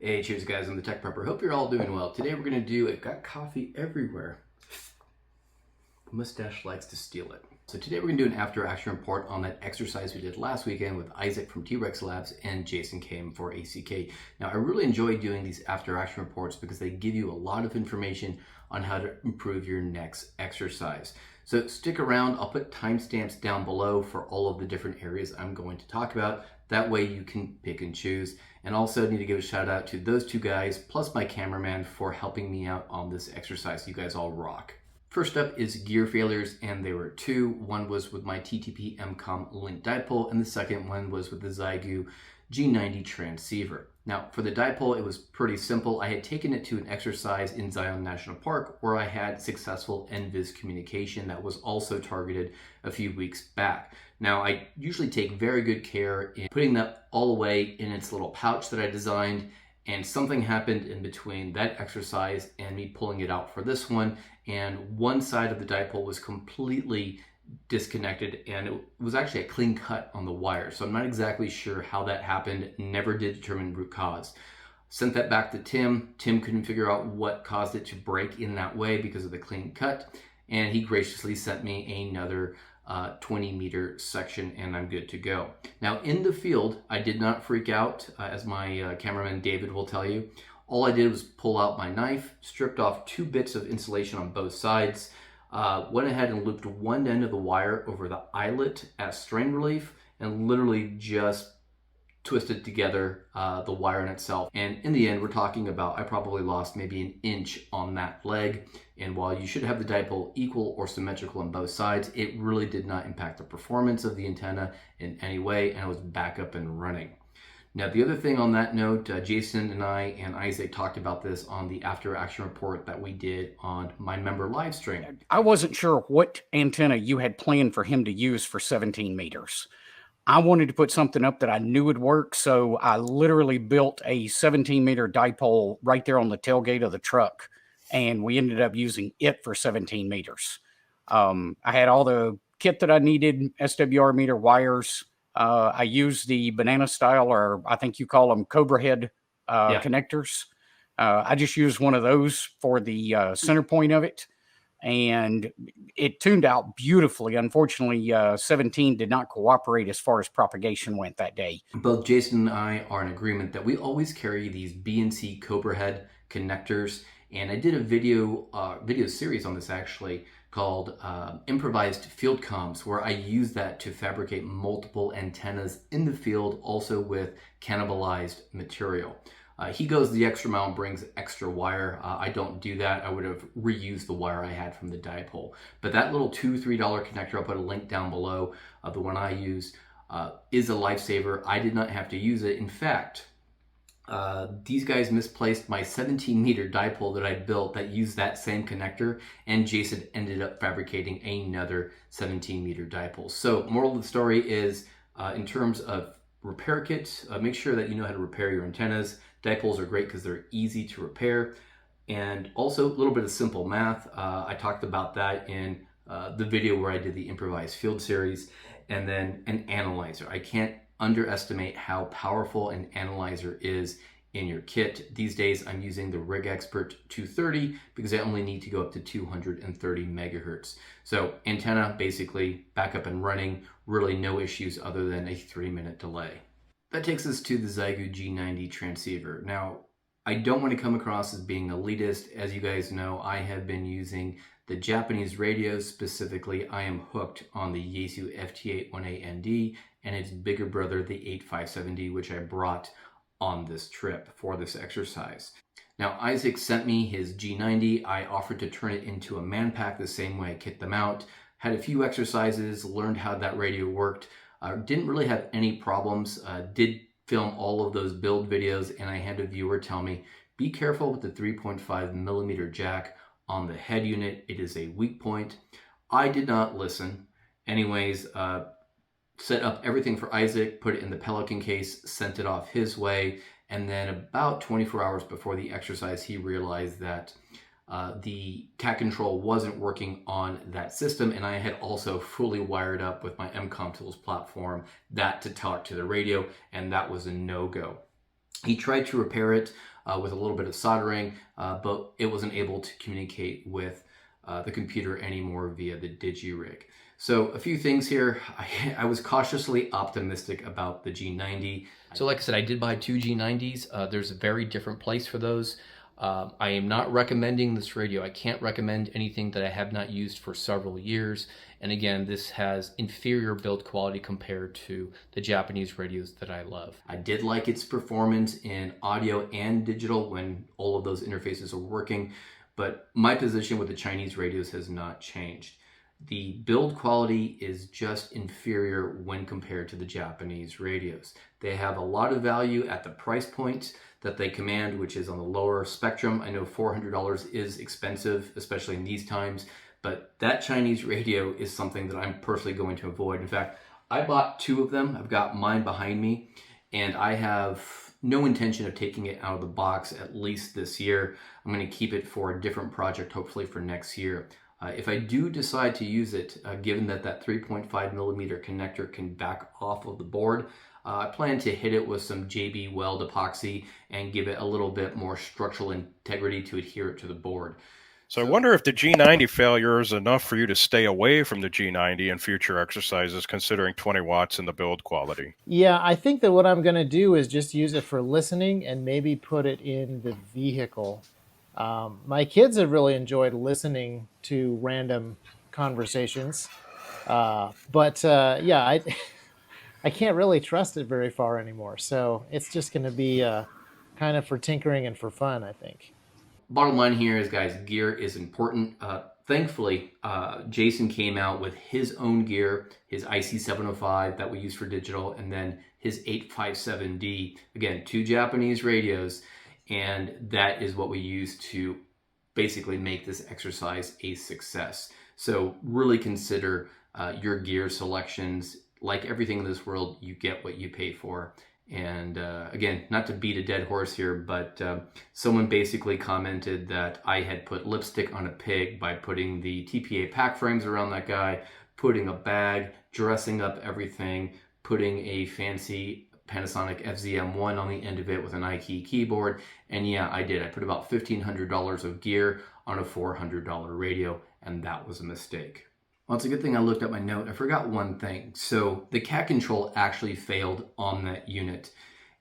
Hey, cheers guys, I'm the Tech Prepper. Hope you're all doing well. Today we're going to do, it got coffee everywhere. Mustache likes to steal it. So today we're going to do an after action report on that exercise we did last weekend with Isaac from T-Rex Labs and Jason came for ACK. Now I really enjoy doing these after action reports because they give you a lot of information on how to improve your next exercise. So stick around, I'll put timestamps down below for all of the different areas I'm going to talk about. That way you can pick and choose. And also need to give a shout out to those two guys, plus my cameraman, for helping me out on this exercise. You guys all rock. First up is gear failures, and there were two. One was with my TTP MCOM link dipole, and the second one was with the Xiegu G90 transceiver. Now, for the dipole, it was pretty simple. I had taken it to an exercise in Zion National Park where I had successful NVIS communication that was also targeted a few weeks back. Now, I usually take very good care in putting that all away in its little pouch that I designed, and something happened in between that exercise and me pulling it out for this one, and one side of the dipole was completely disconnected, and it was actually a clean cut on the wire. So I'm not exactly sure how that happened, never did determine root cause. Sent that back to Tim. Tim couldn't figure out what caused it to break in that way because of the clean cut, and he graciously sent me another 20-meter section, and I'm good to go. Now in the field, I did not freak out, as my cameraman David will tell you. All I did was pull out my knife, stripped off 2 bits of insulation on both sides, went ahead and looped one end of the wire over the eyelet as strain relief, and literally just twisted together the wire in itself. And in the end, we're talking about, I probably lost maybe an inch on that leg. And while you should have the dipole equal or symmetrical on both sides, it really did not impact the performance of the antenna in any way, and it was back up and running. Now, the other thing on that note, Jason and I and Isaac talked about this on the after action report that we did on my member live stream. I wasn't sure what antenna you had planned for him to use for 17 meters. I wanted to put something up that I knew would work, so I literally built a 17-meter dipole right there on the tailgate of the truck, and we ended up using it for 17 meters. I had all the kit that I needed, SWR meter wires. I used the banana style, or I think you call them cobra head connectors. I just used one of those for the center point of it, and it tuned out beautifully. Unfortunately, 17 did not cooperate as far as propagation went that day. Both Jason and I are in agreement that we always carry these BNC Cobra head connectors, and I did a video series on this actually called Improvised Field Comms, where I use that to fabricate multiple antennas in the field, also with cannibalized material. He goes the extra mile and brings extra wire. I don't do that. I would have reused the wire I had from the dipole. But that little $2-3 connector, I'll put a link down below of the one I use, is a lifesaver. I did not have to use it. In fact, these guys misplaced my 17-meter dipole that I built that used that same connector, and Jason ended up fabricating another 17-meter dipole. So moral of the story is, in terms of repair kits, make sure that you know how to repair your antennas. Dipoles are great because they're easy to repair. And also a little bit of simple math. I talked about that in the video where I did the improvised field series. And then an analyzer. I can't underestimate how powerful an analyzer is in your kit. These days I'm using the Rig Expert 230 because I only need to go up to 230 megahertz. So antenna basically back up and running, really no issues other than a 3-minute delay. That takes us to the Xiegu G90 transceiver. Now, I don't want to come across as being elitist. As you guys know, I have been using the Japanese radios. Specifically, I am hooked on the Yaesu FT818ND and its bigger brother, the 857D, which I brought on this trip for this exercise. Now, Isaac sent me his G90. I offered to turn it into a man pack the same way I kit them out. Had a few exercises, learned how that radio worked. Didn't really have any problems. Did film all of those build videos, and I had a viewer tell me, be careful with the 3.5 millimeter jack on the head unit. It is a weak point. I did not listen. Anyways, set up everything for Isaac, put it in the Pelican case, sent it off his way, and then about 24 hours before the exercise, he realized that the cat control wasn't working on that system, and I had also fully wired up with my MCOM Tools platform that to talk to the radio, and that was a no-go. He tried to repair it with a little bit of soldering, but it wasn't able to communicate with the computer anymore via the DigiRig. So a few things here. I was cautiously optimistic about the G90. So like I said, I did buy two G90s. There's a very different place for those. I am not recommending this radio. I can't recommend anything that I have not used for several years. And again, this has inferior build quality compared to the Japanese radios that I love. I did like its performance in audio and digital when all of those interfaces are working, but my position with the Chinese radios has not changed. The build quality is just inferior when compared to the Japanese radios. They have a lot of value at the price point that they command, which is on the lower spectrum. I know $400 is expensive, especially in these times, but that Chinese radio is something that I'm personally going to avoid. In fact, I bought two of them. I've got mine behind me, and I have no intention of taking it out of the box at least this year. I'm going to keep it for a different project, hopefully for next year. If I do decide to use it, given that that 3.5 millimeter connector can back off of the board, I plan to hit it with some JB Weld epoxy and give it a little bit more structural integrity to adhere it to the board. So I wonder if the G90 failure is enough for you to stay away from the G90 in future exercises, considering 20 watts in the build quality. Yeah, I think that what I'm going to do is just use it for listening and maybe put it in the vehicle. My kids have really enjoyed listening to random conversations. Yeah, I can't really trust it very far anymore. So it's just going to be kind of for tinkering and for fun, I think. Bottom line here is, guys, gear is important. Thankfully, Jason came out with his own gear, his IC705 that we use for digital, and then his 857D. Again, two Japanese radios, and that is what we use to basically make this exercise a success. So really consider your gear selections. Like everything in this world, you get what you pay for. And again, not to beat a dead horse here, but someone basically commented that I had put lipstick on a pig by putting the TPA pack frames around that guy, putting a bag, dressing up everything, putting a fancy Panasonic FZM1 on the end of it with an iKey keyboard. And yeah, I did. I put about $1,500 of gear on a $400 radio, and that was a mistake. Well, it's a good thing I looked up my note. I forgot one thing. So the cat control actually failed on that unit.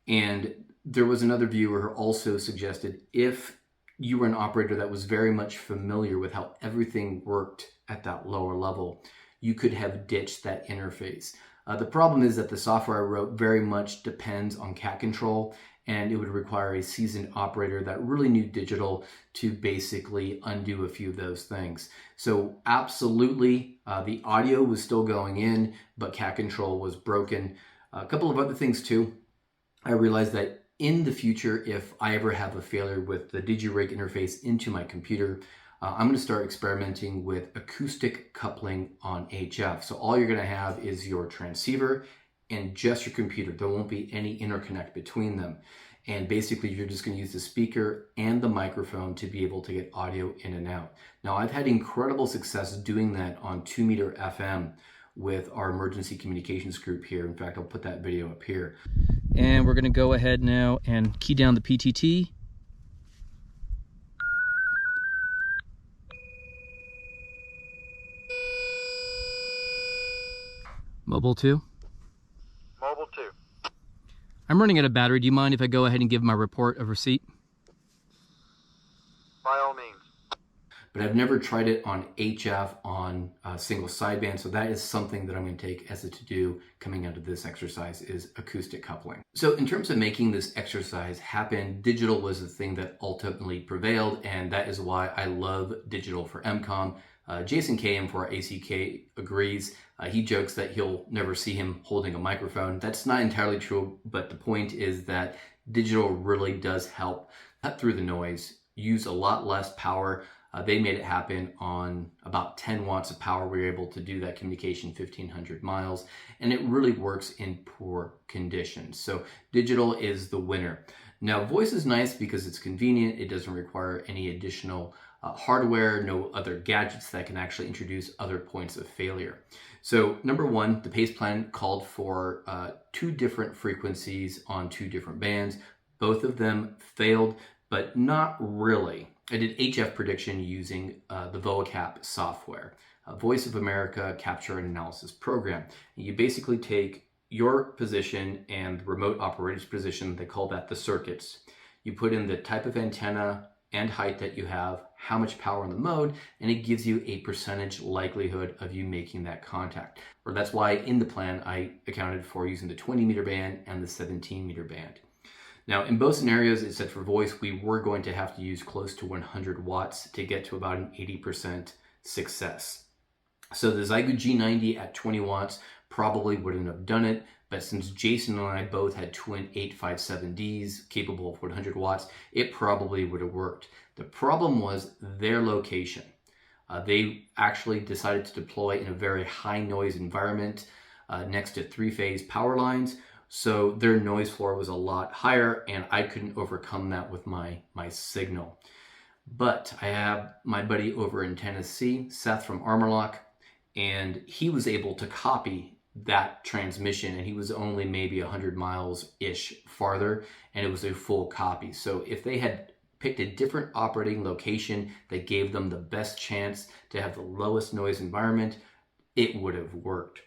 And there was another viewer who also suggested if you were an operator that was very much familiar with how everything worked at that lower level, you could have ditched that interface. The problem is that the software I wrote very much depends on cat control, and it would require a seasoned operator that really knew digital to basically undo a few of those things. So absolutely, the audio was still going in, but cat control was broken. A couple of other things too. I realized that in the future, if I ever have a failure with the DigiRig interface into my computer, I'm going to start experimenting with acoustic coupling on HF. So all you're going to have is your transceiver and just your computer. There won't be any interconnect between them. And basically, you're just going to use the speaker and the microphone to be able to get audio in and out. Now, I've had incredible success doing that on 2-meter FM with our emergency communications group here. In fact, I'll put that video up here. And we're going to go ahead now and key down the PTT. Mobile 2. Mobile 2. I'm running out of battery. Do you mind if I go ahead and give my report of receipt? By all means. But I've never tried it on HF on a single sideband, so that is something that I'm going to take as a to-do coming out of this exercise is acoustic coupling. So in terms of making this exercise happen, digital was the thing that ultimately prevailed, and that is why I love digital for MCOM. Jason KM for our ACK agrees. He jokes that he'll never see him holding a microphone. That's not entirely true, but the point is that digital really does help cut through the noise, use a lot less power. They made it happen on about 10 watts of power. We were able to do that communication 1,500 miles, and it really works in poor conditions. So digital is the winner. Now, voice is nice because it's convenient. It doesn't require any additional hardware, no other gadgets that can actually introduce other points of failure. So number one, the PACE plan called for 2 different frequencies on 2 different bands. Both of them failed, but not really. I did HF prediction using the VOACAP software, Voice of America Capture and Analysis Program. You basically take your position and the remote operator's position, they call that the circuits. You put in the type of antenna and height that you have, how much power in the mode, and it gives you a percentage likelihood of you making that contact. Or that's why in the plan I accounted for using the 20 meter band and the 17 meter band. Now in both scenarios, it said for voice, we were going to have to use close to 100 watts to get to about an 80% success. So the Xiegu G90 at 20 watts probably wouldn't have done it, but since Jason and I both had twin 857Ds capable of 100 watts, it probably would have worked. The problem was their location. They actually decided to deploy in a very high noise environment next to three-phase power lines, so their noise floor was a lot higher and I couldn't overcome that with my signal. But I have my buddy over in Tennessee, Seth from Armorlock, and he was able to copy that transmission, and he was only maybe 100 miles-ish farther, and it was a full copy. So if they had picked a different operating location that gave them the best chance to have the lowest noise environment, it would have worked.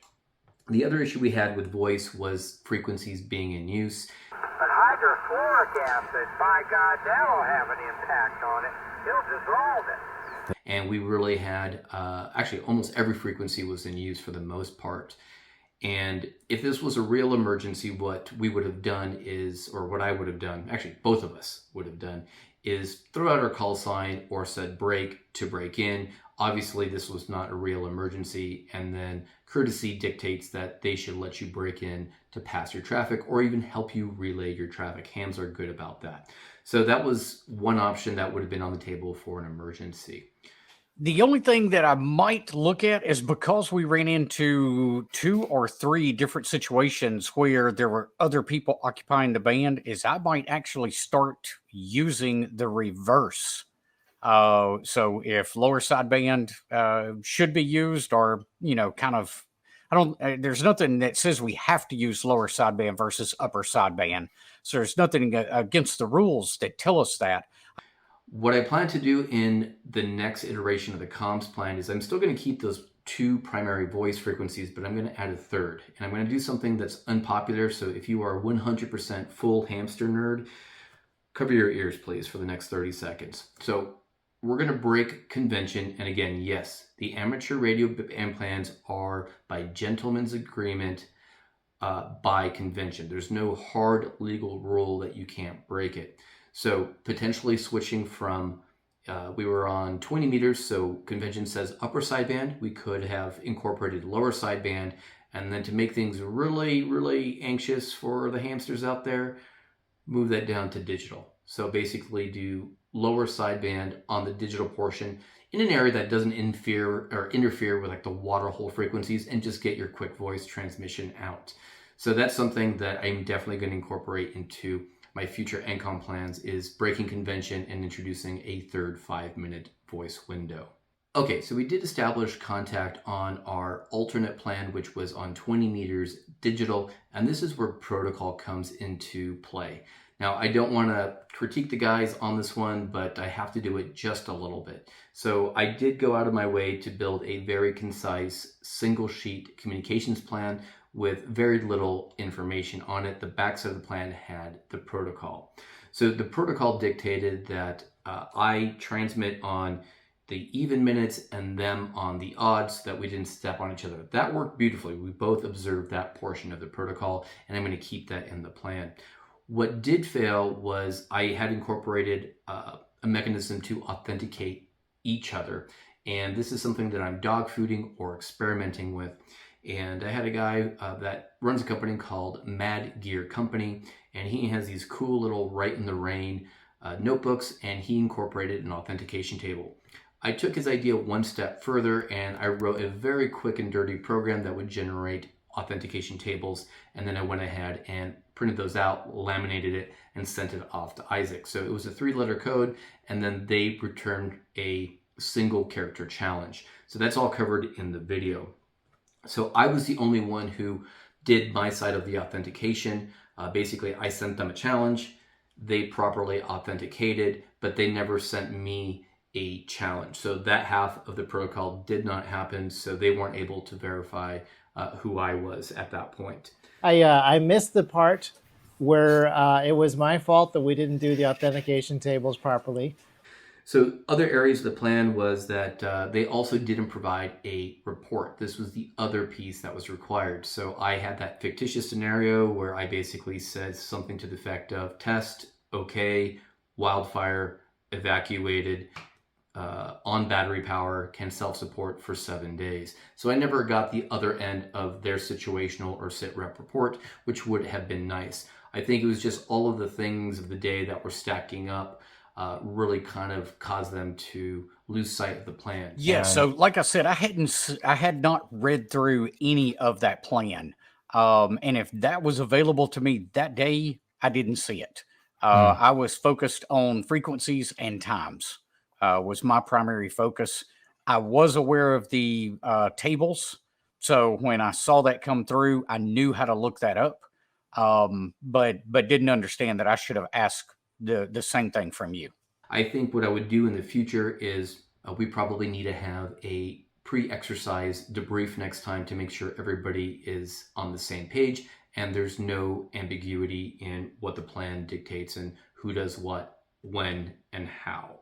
The other issue we had with voice was frequencies being in use. But hydrofluoric acid, by God, that'll have an impact on it. It'll dissolve it. And we really had, actually almost every frequency was in use for the most part. And if this was a real emergency, what we would have done is, or what I would have done, actually both of us would have done, is throw out our call sign or said break to break in. Obviously this was not a real emergency, and then courtesy dictates that they should let you break in to pass your traffic or even help you relay your traffic. Hams are good about that. So that was one option that would have been on the table for an emergency. The only thing that I might look at is, because we ran into 2 or 3 different situations where there were other people occupying the band, is I might actually start using the reverse. So if lower sideband should be used, or, you know, kind of, there's nothing that says we have to use lower sideband versus upper sideband. So there's nothing against the rules that tell us that. What I plan to do in the next iteration of the comms plan is I'm still going to keep those 2 primary voice frequencies, but I'm going to add a third. And I'm going to do something that's unpopular. So if you are 100% full hamster nerd, cover your ears, please, for the next 30 seconds. So we're going to break convention. And again, yes, the amateur radio band plans are by gentleman's agreement by convention. There's no hard legal rule that you can't break it. So potentially switching from, we were on 20 meters, so convention says upper sideband. We could have incorporated lower sideband, and then to make things really, really anxious for the hamsters out there, move that down to digital. So basically do lower sideband on the digital portion in an area that doesn't interfere with like the water hole frequencies, and just get your quick voice transmission out. So that's something that I'm definitely going to incorporate into my future NCOM plans, is breaking convention and introducing a third 5-minute voice window. Okay, so we did establish contact on our alternate plan, which was on 20 meters digital, and this is where protocol comes into play. Now, I don't want to critique the guys on this one, but I have to do it just a little bit. So I did go out of my way to build a very concise single sheet communications plan with very little information on it. The backside of the plan had the protocol. So the protocol dictated that I transmit on the even minutes and them on the odds, so that we didn't step on each other. That worked beautifully. We both observed that portion of the protocol, and I'm going to keep that in the plan. What did fail was I had incorporated a mechanism to authenticate each other. And this is something that I'm dog fooding or experimenting with. And I had a guy that runs a company called Mad Gear Company, and he has these cool little Write in the Rain notebooks, and he incorporated an authentication table. I took his idea one step further, and I wrote a very quick and dirty program that would generate authentication tables, and then I went ahead and printed those out, laminated it, and sent it off to Isaac. So it was a 3-letter code, and then they returned a single character challenge. So that's all covered in the video. So I was the only one who did my side of the authentication. Basically, I sent them a challenge. they properly authenticated, but they never sent me a challenge. So that half of the protocol did not happen, so they weren't able to verify who I was at that point. I missed the part where it was my fault that we didn't do the authentication tables properly. So other areas of the plan was that they also didn't provide a report. This was the other piece that was required. So I had that fictitious scenario where I basically said something to the effect of test, okay, wildfire, evacuated, on battery power, can self-support for 7 days. So I never got the other end of their situational or sit rep report, which would have been nice. I think it was just all of the things of the day that were stacking up really kind of caused them to lose sight of the plan. Yeah. And So, like I said, I had not read through any of that plan. And if that was available to me that day, I didn't see it. I was focused on frequencies and times, was my primary focus. I was aware of the tables. So when I saw that come through, I knew how to look that up. But didn't understand that I should have asked the same thing from you. I think what I would do in the future is we probably need to have a pre-exercise debrief next time to make sure everybody is on the same page and there's no ambiguity in what the plan dictates and who does what, when, and how.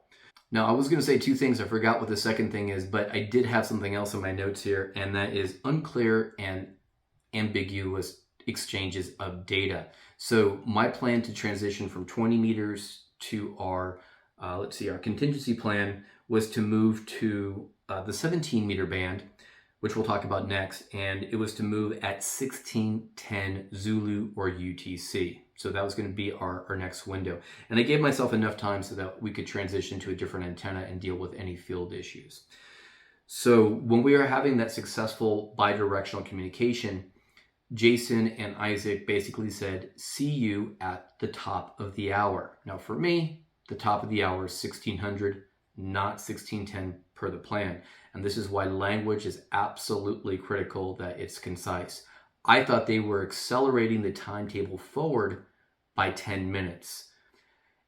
Now, I was going to say two things. I forgot what the second thing is, but I did have something else in my notes here, and that is unclear and ambiguous exchanges of data. So my plan to transition from 20 meters to our contingency plan was to move to the 17 meter band, which we'll talk about next, and it was to move at 1610 Zulu or UTC. So that was going to be our next window. And I gave myself enough time so that we could transition to a different antenna and deal with any field issues. So when we are having that successful bidirectional communication, Jason and Isaac basically said, see you at the top of the hour. Now for me, the top of the hour is 1600, not 1610 per the plan. And this is why language is absolutely critical, that it's concise. I thought they were accelerating the timetable forward by 10 minutes.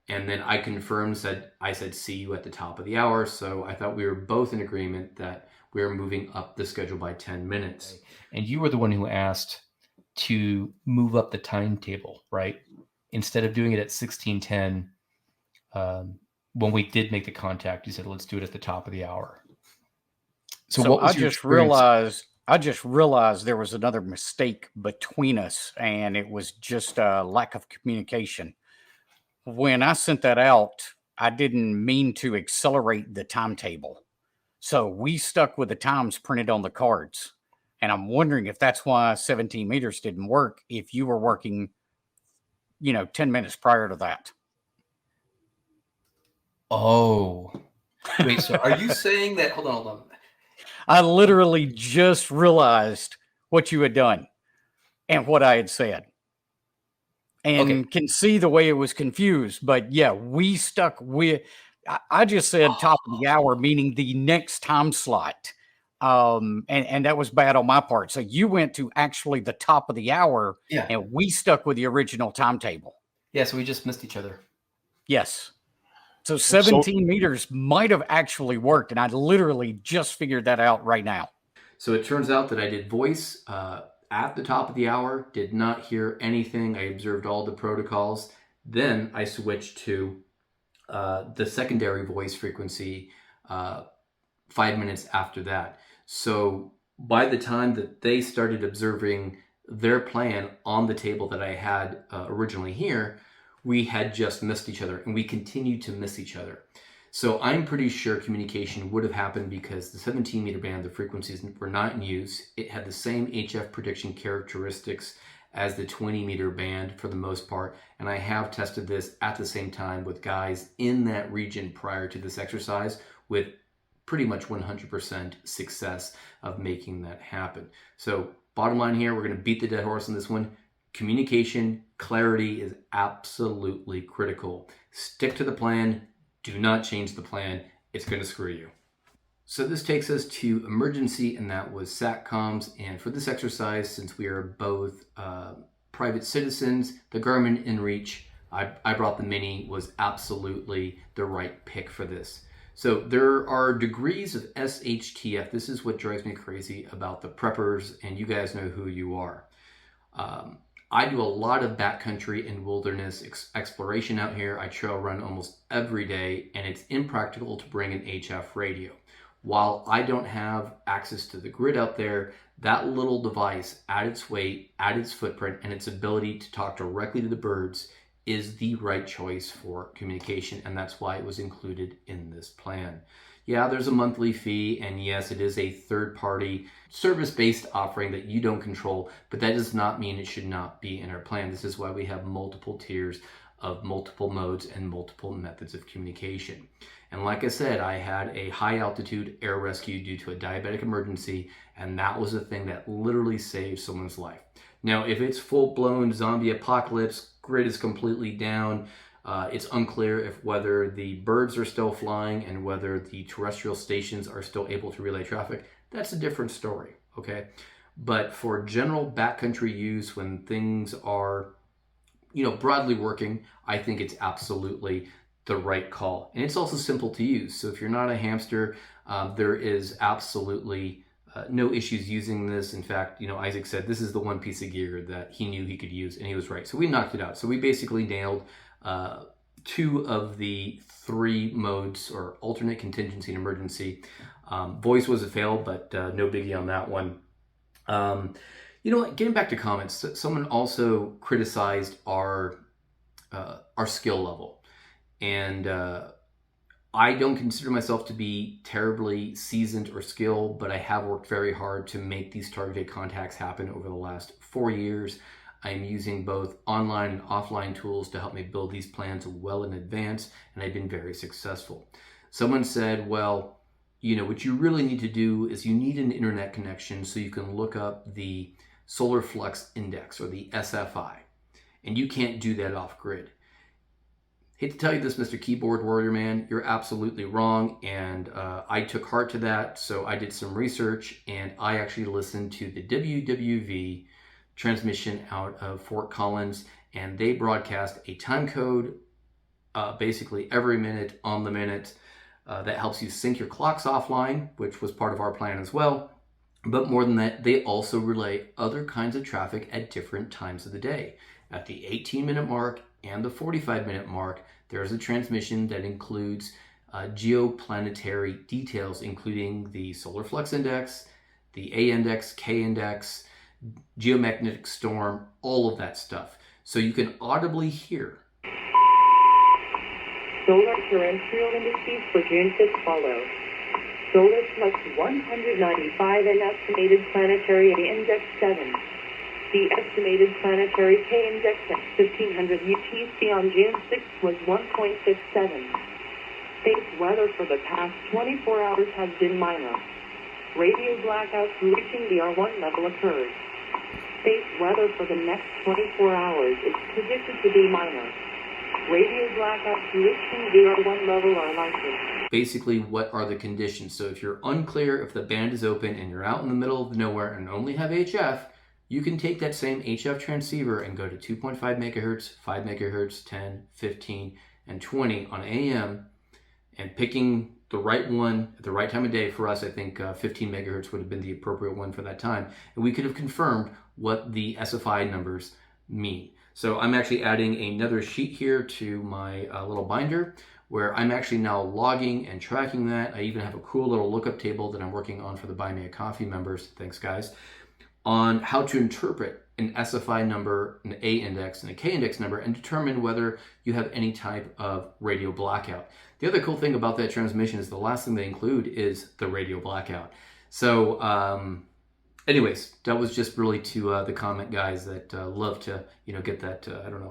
And then I confirmed, I said, see you at the top of the hour. So I thought we were both in agreement that we were moving up the schedule by 10 minutes. And you were the one who asked to move up the timetable, right? Instead of doing it at 1610, when we did make the contact, you said, let's do it at the top of the hour. So what was I your just experience? realized there was another mistake between us, and it was just a lack of communication. When I sent that out, I didn't mean to accelerate the timetable. So we stuck with the times printed on the cards. And I'm wondering if that's why 17 meters didn't work, if you were working, 10 minutes prior to that. Oh, wait, so are you saying that? Hold on. I literally just realized what you had done and what I had said. And can see the way it was confused. But yeah, we stuck with, I just said top of the hour, meaning the next time slot. And that was bad on my part. So you went to actually the top of the hour, and we stuck with the original timetable. Yeah, so we just missed each other. Yes. So 17 meters might have actually worked, and I literally just figured that out right now. So it turns out that I did voice at the top of the hour, did not hear anything. I observed all the protocols. Then I switched to the secondary voice frequency 5 minutes after that. So by the time that they started observing their plan on the table that I had originally here, we had just missed each other, and we continued to miss each other. So I'm pretty sure communication would have happened because the 17 meter band, the frequencies were not in use. It had the same HF prediction characteristics as the 20 meter band for the most part. And I have tested this at the same time with guys in that region prior to this exercise with pretty much 100% success of making that happen. So bottom line here, we're going to beat the dead horse on this one. Communication, clarity is absolutely critical. Stick to the plan. Do not change the plan. It's going to screw you. So this takes us to emergency, and that was SATCOMs. And for this exercise, since we are both private citizens, the Garmin InReach I brought the Mini, was absolutely the right pick for this. So there are degrees of SHTF. This is what drives me crazy about the preppers, and you guys know who you are. I do a lot of backcountry and wilderness exploration out here. I trail run almost every day, and it's impractical to bring an HF radio. While I don't have access to the grid out there, that little device, at its weight, at its footprint, and its ability to talk directly to the birds is the right choice for communication, and that's why it was included in this plan. Yeah, there's a monthly fee, and yes, it is a third-party service-based offering that you don't control, but that does not mean it should not be in our plan. This is why we have multiple tiers of multiple modes and multiple methods of communication. And like I said, I had a high-altitude air rescue due to a diabetic emergency, and that was the thing that literally saved someone's life. Now, if it's full-blown zombie apocalypse, grid is completely down, it's unclear if whether the birds are still flying and whether the terrestrial stations are still able to relay traffic, that's a different story, okay? But for general backcountry use, when things are, broadly working, I think it's absolutely the right call. And it's also simple to use. So if you're not a hamster, there is absolutely no issues using this. In fact, Isaac said this is the one piece of gear that he knew he could use, and he was right. So we knocked it out. So we basically nailed 2 of the 3 modes, or alternate, contingency, and emergency. Voice was a fail, but no biggie on that one. Getting back to comments, someone also criticized our skill level. And I don't consider myself to be terribly seasoned or skilled, but I have worked very hard to make these targeted contacts happen over the last 4 years. I'm using both online and offline tools to help me build these plans well in advance, and I've been very successful. Someone said, well, what you really need to do is you need an internet connection so you can look up the solar flux index, or the SFI, and you can't do that off grid. Hate to tell you this, Mr. Keyboard Warrior Man, you're absolutely wrong, and I took heart to that, so I did some research, and I actually listened to the WWV transmission out of Fort Collins, and they broadcast a time code basically every minute on the minute that helps you sync your clocks offline, which was part of our plan as well. But more than that, they also relay other kinds of traffic at different times of the day. At the 18-minute mark and the 45-minute mark, there's a transmission that includes geoplanetary details, including the solar flux index, the A index, K index, geomagnetic storm, all of that stuff. So you can audibly hear. Solar terrestrial indices for June 6 follow. Solar flux 195 and estimated planetary A index 7. The estimated planetary K index at 1500 UTC on June 6th was 1.67. Space weather for the past 24 hours has been minor. Radio blackouts reaching the R1 level occurred. Space weather for the next 24 hours is predicted to be minor. Radio blackouts reaching the R1 level are likely. Basically, what are the conditions? So if you're unclear if the band is open and you're out in the middle of nowhere and only have HF, you can take that same HF transceiver and go to 2.5 megahertz, 5 megahertz, 10, 15, and 20 on AM, and picking the right one at the right time of day. For us, I think 15 megahertz would have been the appropriate one for that time. And we could have confirmed what the SFI numbers mean. So I'm actually adding another sheet here to my little binder where I'm actually now logging and tracking that. I even have a cool little lookup table that I'm working on for the Buy Me a Coffee members, thanks guys, on how to interpret an SFI number, an A index, and a K index number, and determine whether you have any type of radio blackout. The other cool thing about that transmission is the last thing they include is the radio blackout. So anyways, that was just really to the comment guys that love to, get that,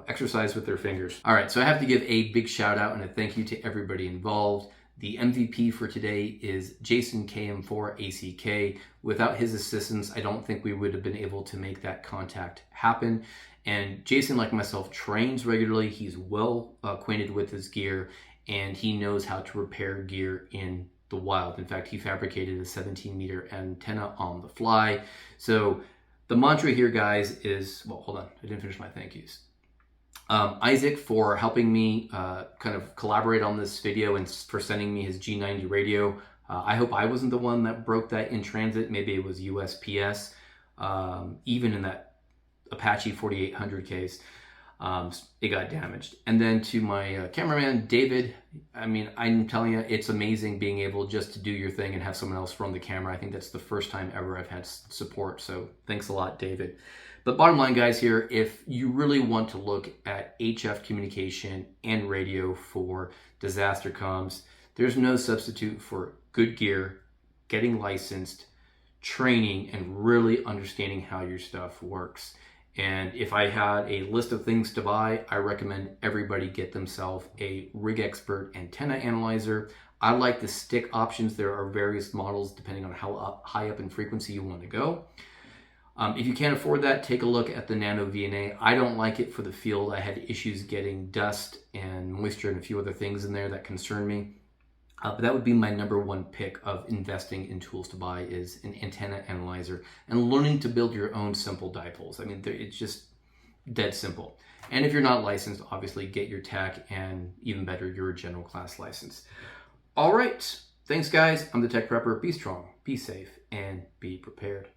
exercise with their fingers. All right, so I have to give a big shout out and a thank you to everybody involved. The MVP for today is Jason KM4ACK. Without his assistance, I don't think we would have been able to make that contact happen. And Jason, like myself, trains regularly. He's well acquainted with his gear, and he knows how to repair gear in the wild. In fact, he fabricated a 17-meter antenna on the fly. So the mantra here, guys, is, well, hold on, I didn't finish my thank yous. Isaac for helping me kind of collaborate on this video and for sending me his G90 radio. I hope I wasn't the one that broke that in transit. Maybe it was USPS. Even in that Apache 4800 case, it got damaged. And then to my cameraman, David, I mean, I'm telling you, it's amazing being able just to do your thing and have someone else run the camera. I think that's the first time ever I've had support. So thanks a lot, David. But bottom line, guys, here, if you really want to look at HF communication and radio for disaster comms, there's no substitute for good gear, getting licensed, training, and really understanding how your stuff works. And if I had a list of things to buy, I recommend everybody get themselves a Rig Expert antenna analyzer. I like the stick options. There are various models depending on how high up in frequency you want to go. If you can't afford that, take a look at the Nano VNA. I don't like it for the field. I had issues getting dust and moisture and a few other things in there that concern me. But that would be my #1 pick of investing in tools to buy, is an antenna analyzer and learning to build your own simple dipoles. I mean, it's just dead simple. And if you're not licensed, obviously get your tech, and even better, your general class license. All right. Thanks, guys. I'm the Tech Prepper. Be strong, be safe, and be prepared.